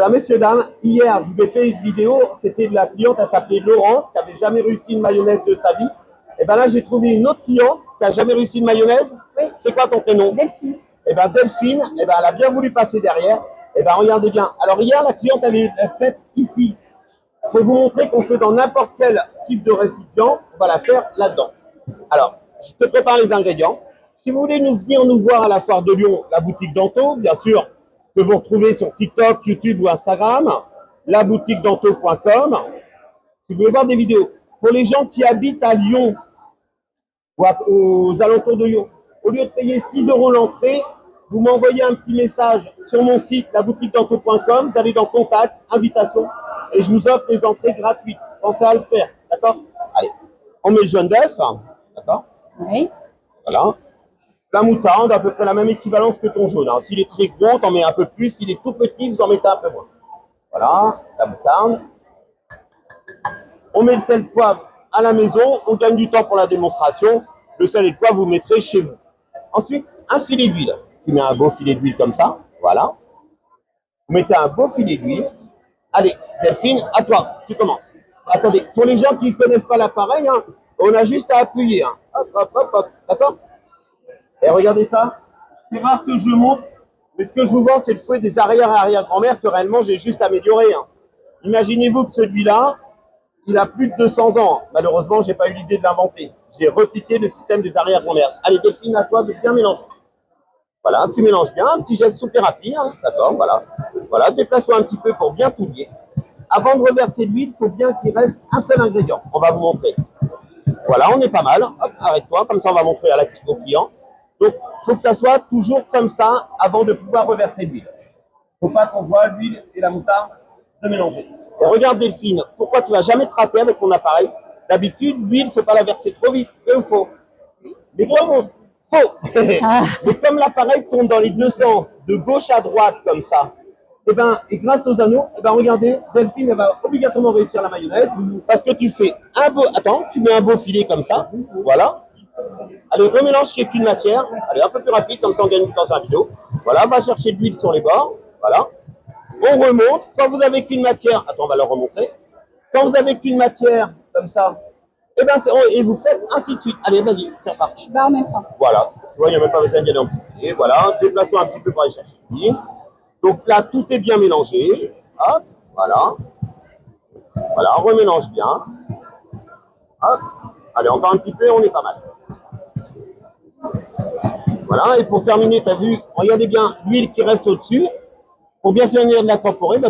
Ben, messieurs, dames, hier, je vous ai fait une vidéo, c'était de la cliente, elle s'appelait Laurence, qui n'avait jamais réussi une mayonnaise de sa vie. Et bien là, j'ai trouvé une autre cliente qui n'a jamais réussi une mayonnaise. Oui. C'est quoi ton prénom? Delphine. Et bien Delphine, et ben, elle a bien voulu passer derrière. Et ben regardez bien. Alors hier, la cliente avait fait ici. Pour vous montrer qu'on fait dans n'importe quel type de récipient, on va la faire là-dedans. Alors, je te prépare les ingrédients. Si vous voulez venir nous voir à la foire de Lyon, la boutique Danto, bien sûr, que vous retrouvez sur TikTok, YouTube ou Instagram, laboutiquedanto.com. Si vous voulez voir des vidéos. Pour les gens qui habitent à Lyon ou aux alentours de Lyon, au lieu de payer 6 € l'entrée, vous m'envoyez un petit message sur mon site, laboutiquedanto.com, vous allez dans Contact, Invitation, et je vous offre les entrées gratuites. Pensez à le faire, d'accord? Allez, on met le jaune d'œuf, d'accord? Oui. Voilà. La moutarde, à peu près la même équivalence que ton jaune. S'il est très gros, t'en mets un peu plus. S'il est tout petit, vous en mettez un peu moins. Voilà, la moutarde. On met le sel poivre à la maison. On gagne du temps pour la démonstration. Le sel et le poivre, vous mettrez chez vous. Ensuite, un filet d'huile. Tu mets un beau filet d'huile comme ça. Voilà. Vous mettez un beau filet d'huile. Allez, Delphine, à toi. Tu commences. Attendez, pour les gens qui ne connaissent pas l'appareil, on a juste à appuyer. Hop, hop, hop, hop. D'accord? Et regardez ça, c'est rare que je le montre, mais ce que je vous vends, c'est le fouet des arrière-arrière-grand-mères que réellement j'ai juste amélioré. Imaginez-vous que celui-là, il a plus de 200 ans. Malheureusement, j'ai pas eu l'idée de l'inventer. J'ai repliqué le système des arrière-grand-mères. Allez, Delphine, à toi de bien mélanger. Voilà, tu mélanges bien, un petit geste super rapide, d'accord, voilà. Voilà, déplace-toi un petit peu pour bien tout lier. Avant de reverser l'huile, il faut bien qu'il reste un seul ingrédient. On va vous montrer. Voilà, on est pas mal. Hop, arrête-toi, comme ça on va montrer au client. Donc, il faut que ça soit toujours comme ça avant de pouvoir reverser l'huile. Il ne faut pas qu'on voit l'huile et la moutarde se mélanger. Et regarde Delphine, pourquoi tu ne vas jamais te rater avec ton appareil? D'habitude, l'huile, il ne faut pas la verser trop vite. Vrai ou faux? Mais comme faux. Mais comme l'appareil tourne dans les deux sens, de gauche à droite comme ça, et grâce aux anneaux, regardez, Delphine, elle va obligatoirement réussir la mayonnaise parce que tu fais un beau, attends, tu mets un beau filet comme ça, voilà. Allez, remélange qui est qu'une matière. Allez, un peu plus rapide, comme ça on gagne du temps sur la vidéo. Voilà, va chercher de l'huile sur les bords. Voilà. On remonte. Quand vous avez qu'une matière, attends, on va leur remontrer. Quand vous avez qu'une matière, comme ça, et vous faites ainsi de suite. Allez, vas-y, c'est reparti. Je vais en même temps. Voilà. Tu vois, il n'y a même pas besoin d'y aller en petit filet. Voilà, déplace-toi un petit peu pour aller chercher l'huile. Donc là, tout est bien mélangé. Hop, voilà. Voilà, on remélange bien. Hop. Allez, encore un petit peu, on est pas mal. Voilà, et pour terminer, tu as vu, regardez bien l'huile qui reste au-dessus. Pour bien finir de l'incorporer,